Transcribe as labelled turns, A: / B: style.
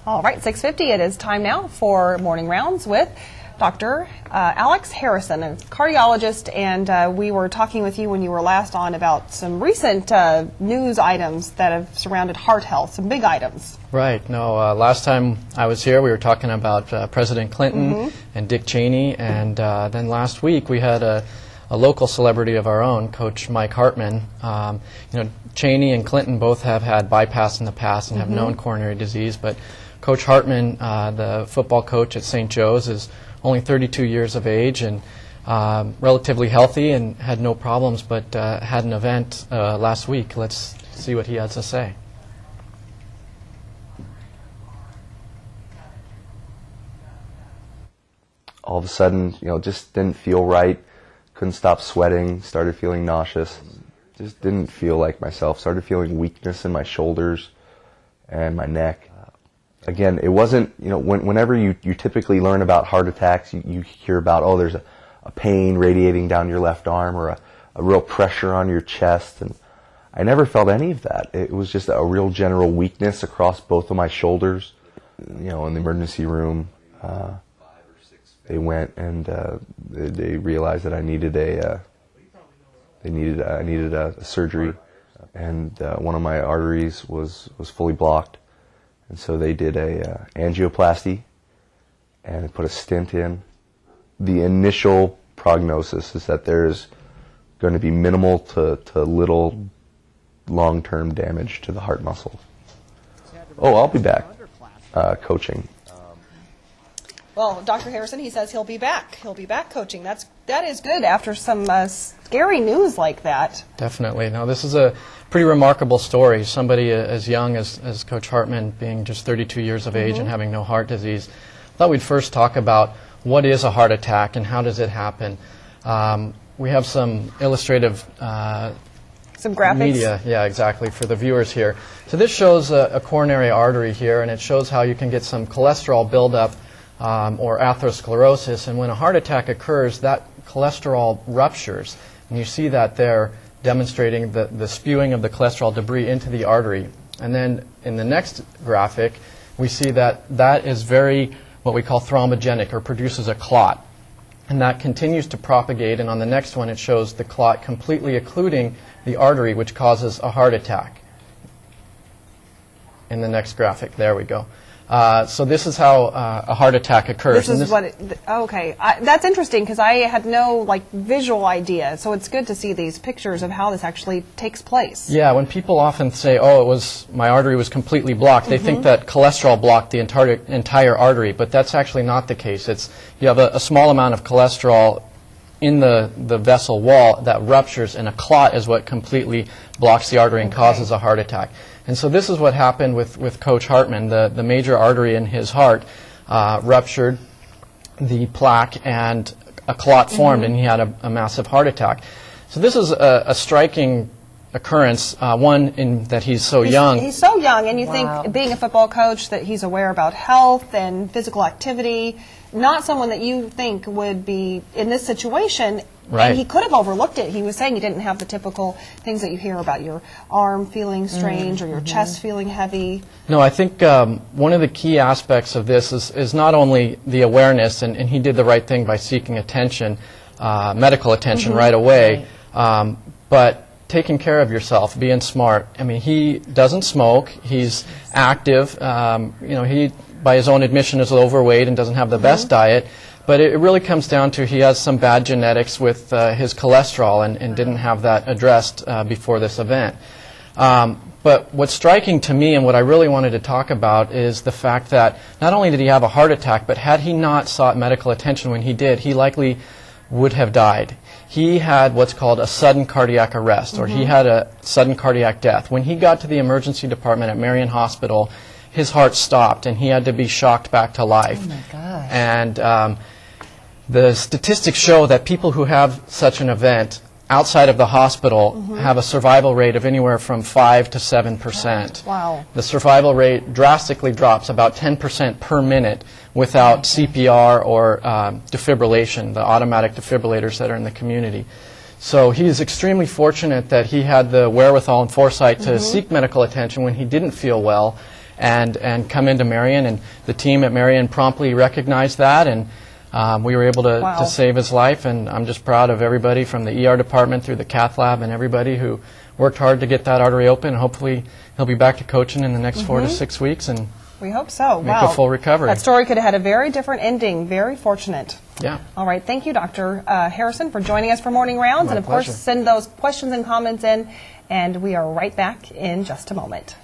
A: All right, 6:50. It is time now for Morning Rounds with Dr. Alex Harrison, a cardiologist, and we were talking with you when you were last on about some recent news items that have surrounded heart health, some big items.
B: Right. No, last time I was here, we were talking about President Clinton and Dick Cheney, and then last week we had a local celebrity of our own, Coach Mike Hartman. Cheney and Clinton both have had bypass in the past and have known coronary disease, but Coach Hartman, the football coach at St. Joe's, is only 32 years of age and relatively healthy and had no problems, but had an event last week. Let's see what he has to say.
C: All of a sudden, just didn't feel right. Couldn't stop sweating. Started feeling nauseous. Just didn't feel like myself. Started feeling weakness in my shoulders and my neck. Again, it wasn't, whenever you typically learn about heart attacks, you hear about, oh, there's a pain radiating down your left arm or a real pressure on your chest. And I never felt any of that. It was just a real general weakness across both of my shoulders. In the emergency room, they went and they realized that I needed a surgery, and one of my arteries was fully blocked. And so they did a angioplasty and put a stent in. The initial prognosis is that there's going to be minimal to little long-term damage to the heart muscle. Oh, I'll be back coaching.
A: Well, Dr. Harrison, he says he'll be back. He'll be back coaching. That is good after some scary news like that.
B: Definitely. Now, this is a pretty remarkable story. Somebody as young as Coach Hartman, being just 32 years of age and having no heart disease. I thought we'd first talk about what is a heart attack and how does it happen. We have some illustrative
A: some graphics.
B: Media, yeah, exactly, for the viewers here. So this shows a coronary artery here, and it shows how you can get some cholesterol buildup or atherosclerosis, and when a heart attack occurs, that cholesterol ruptures, and you see that there demonstrating the spewing of the cholesterol debris into the artery. And then in the next graphic, we see that is very what we call thrombogenic, or produces a clot, and that continues to propagate, and on the next one it shows the clot completely occluding the artery, which causes a heart attack. In the next graphic, there we go. So this is how a heart attack occurs.
A: This is okay. That's interesting because I had no visual idea. So it's good to see these pictures of how this actually takes place.
B: Yeah, when people often say, "Oh, my artery was completely blocked," they think that cholesterol blocked the entire artery, but that's actually not the case. You have a small amount of cholesterol in the vessel wall that ruptures, and a clot is what completely blocks the artery and causes a heart attack. And so this is what happened with Coach Hartman. The major artery in his heart ruptured, the plaque, and a clot formed, and he had a massive heart attack. So this is a striking occurrence, one in that he's so young.
A: He's so young, and you think, being a football coach, that he's aware about health and physical activity. Not someone that you think would be in this situation.
B: Right.
A: And he could have overlooked it. He was saying he didn't have the typical things that you hear about your arm feeling strange or your chest feeling heavy.
B: No, I think one of the key aspects of this is not only the awareness, and he did the right thing by seeking attention, medical attention right away, but taking care of yourself, being smart. I mean, he doesn't smoke. He's active. He, by his own admission, is overweight and doesn't have the best diet. But it really comes down to he has some bad genetics with his cholesterol and didn't have that addressed before this event. But what's striking to me and what I really wanted to talk about is the fact that not only did he have a heart attack, but had he not sought medical attention when he did, he likely would have died. He had what's called a sudden cardiac arrest, or he had a sudden cardiac death. When he got to the emergency department at Marion Hospital, his heart stopped and he had to be shocked back to life.
A: Oh my gosh.
B: And the statistics show that people who have such an event outside of the hospital have a survival rate of anywhere from 5 to 7%.
A: Wow.
B: The survival rate drastically drops, about 10% per minute, without CPR or defibrillation, the automatic defibrillators that are in the community. So he is extremely fortunate that he had the wherewithal and foresight to seek medical attention when he didn't feel well, and come into Marion. And the team at Marion promptly recognized that, and we were able to save his life. And I'm just proud of everybody from the ER department through the cath lab and everybody who worked hard to get that artery open. Hopefully he'll be back to coaching in the next 4 to 6 weeks, and
A: we hope so.
B: Make a full recovery.
A: That story could have had a very different ending. Very fortunate.
B: Yeah.
A: All right. Thank you, Dr. Harrison, for joining us for Morning Rounds.
B: My
A: and, of
B: pleasure.
A: course, send those questions and comments in, and we are right back in just a moment.